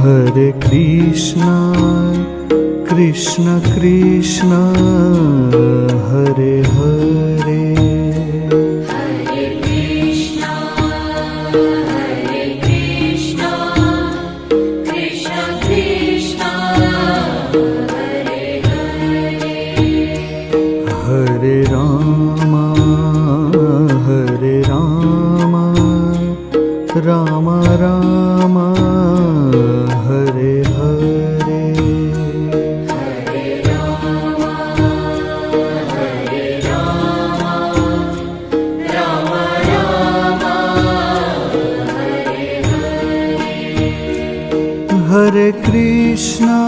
Hare Krishna, Krishna Krishna, Hare Hare. Hare Krishna, Krishna Krishna, Hare Hare. Hare Rama, Rama Rama, Hare Hare. Hare Rama, Rama Rama, Hare Hare. Hare Krishna,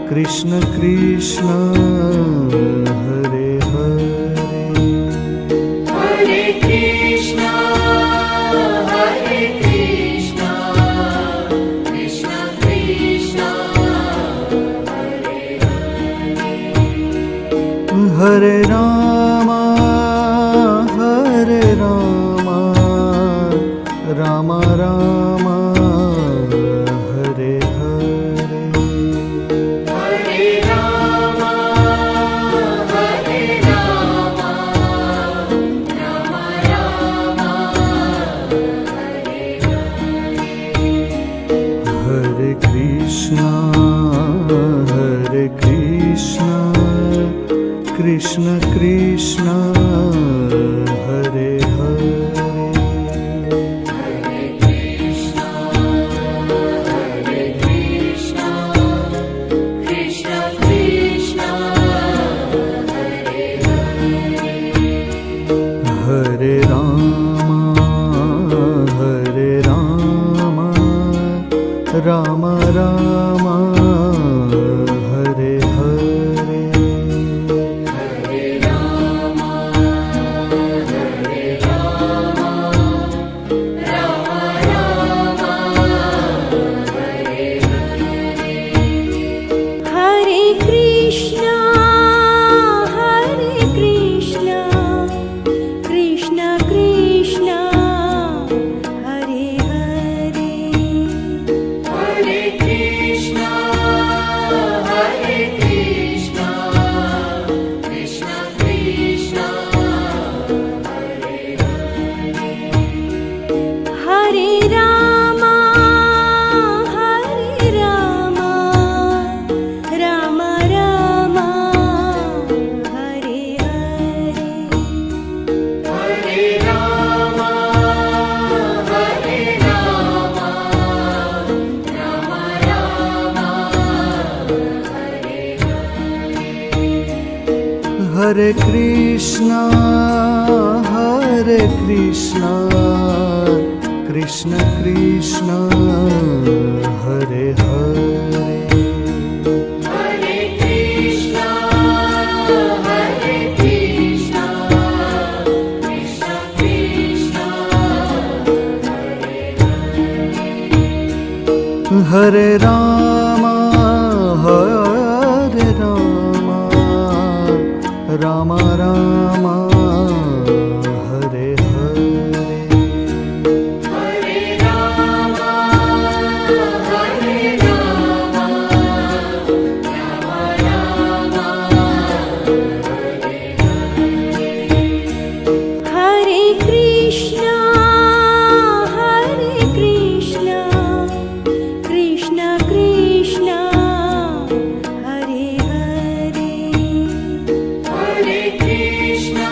Krishna Krishna, Hare Hare. Hare Krishna, Krishna Krishna, Hare Hare. Hare Rama, Rama Rama, Hare Hare. Hare Rama, Rama Rama, Hare Hare. Hare Krishna, Krishna Krishna, Hare Hare. Hare Krishna, Krishna Krishna, Hare Hare. Hare Rama, Rama Rama, Hare Hare. Hare Rama, Rama Rama, Hare Hare. Hare Krishna, Krishna Krishna, Hare Hare. Hare Krishna, Krishna Krishna, Hare Hare. Hare Rama, Rama Rama, Hare Hare. Hare Rama, Rama Rama, Hare Hare. Hare Krishna, Krishna Krishna, Hare Hare. Hare Krishna, Krishna Krishna, Hare Hare. Hare Rama, Rama Rama, Hare Hare. Hare Rama, Rama Rama, Hare Hare. Hare Krishna, Krishna Krishna, Hare Hare. Hare Krishna,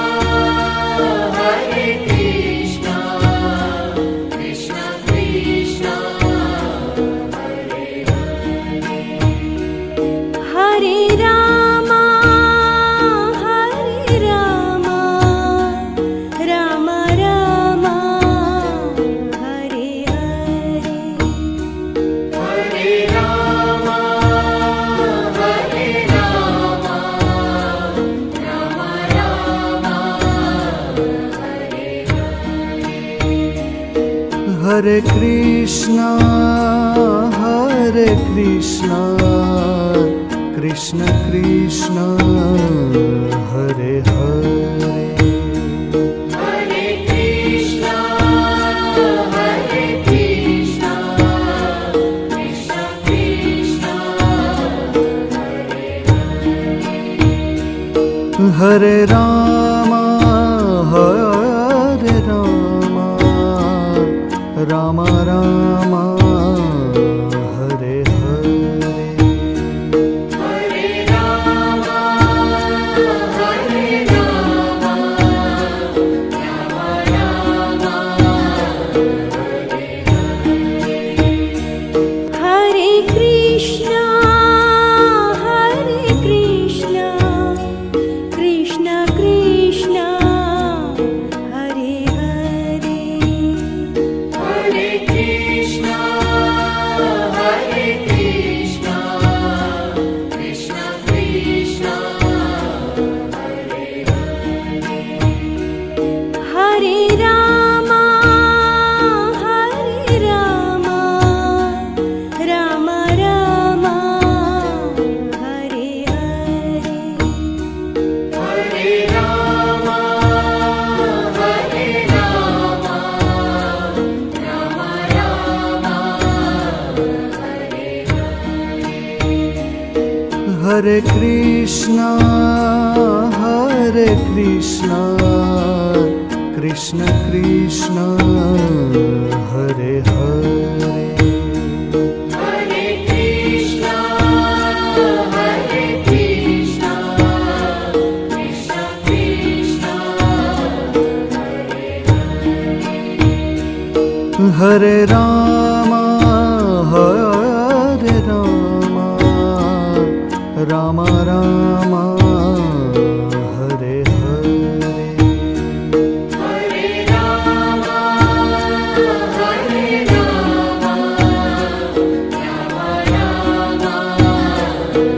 Krishna Krishna, Hare Hare. Hare Rama, Rama Rama, Hare Hare. Hare Rama, Rama Rama, Hare Hare. Hare Krishna, Krishna Krishna, Hare Hare. Hare Rama, Hare Rama, Rama Rama, Hare Hare. Hare Rama, Hare Rama, Rama Rama, Hare Hare. Hare Krishna, Hare Krishna, Krishna Krishna, Hare Hare. Hare Krishna, Hare Krishna, Krishna Krishna, Hare Hare. Hare Rama, Hare Rama, Rama Rama, Hare Hare. Hare Rama, Hare Rama, Rama Rama, Hare Hare. Hare Krishna, Hare Krishna, Krishna Krishna, Hare Hare. Hare Krishna, Hare Krishna, Krishna Krishna, Hare Hare. Hare Rama, Hare Rama, Rama Rama, Hare Hare. Hare Rama, Hare Rama, Rama Rama,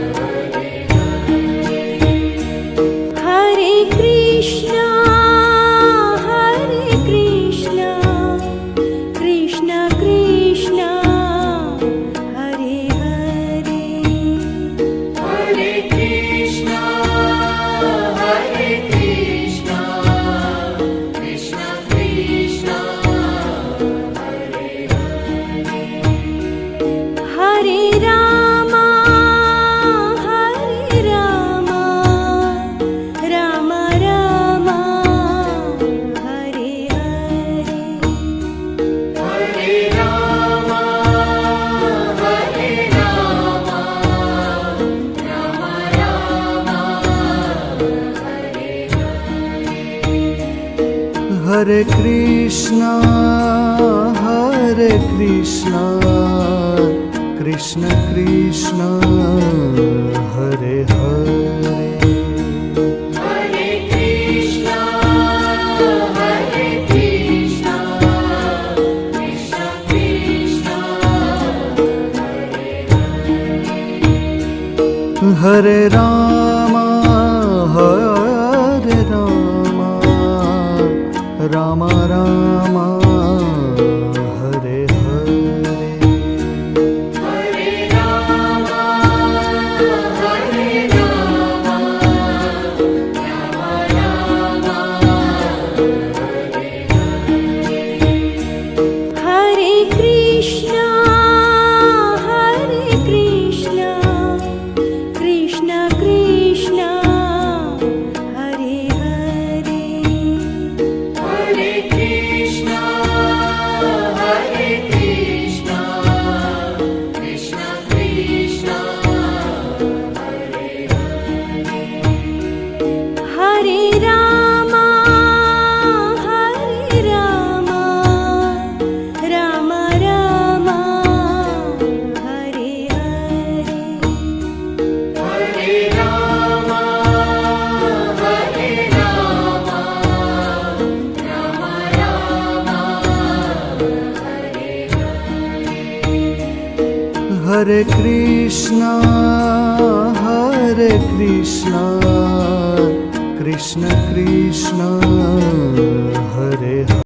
Hare Hare. Hare Krishna, Hare Krishna, Krishna Krishna, Hare Hare. Hare Krishna, Hare Krishna, Krishna Krishna, Hare Hare. Hare Rama, Hare Rama, Rama Rama, Hare Hare. Hare Rama, Hare Rama, Rama Rama, Hare Hare. Hare Krishna, Hare Krishna, Krishna Krishna, Hare Hare. Hare Krishna, Hare Krishna, Krishna Krishna, Hare Hare. Hare Rama, Hare Rama, Rama Rama, Hare Hare. Hare Rama, Hare Rama, Rama Rama, Hare Hare. Hare Krishna, Hare Krishna, Krishna Krishna, Hare Hare. Hare Krishna, Hare Krishna, Krishna Krishna, Hare Hare. Hare Rama, Hare Rama, Rama Rama, Hare Hare. Hare Rama, Hare Rama, Rama Rama, Hare Hare. Hare Krishna, Hare Krishna, Krishna Krishna, Hare Hare.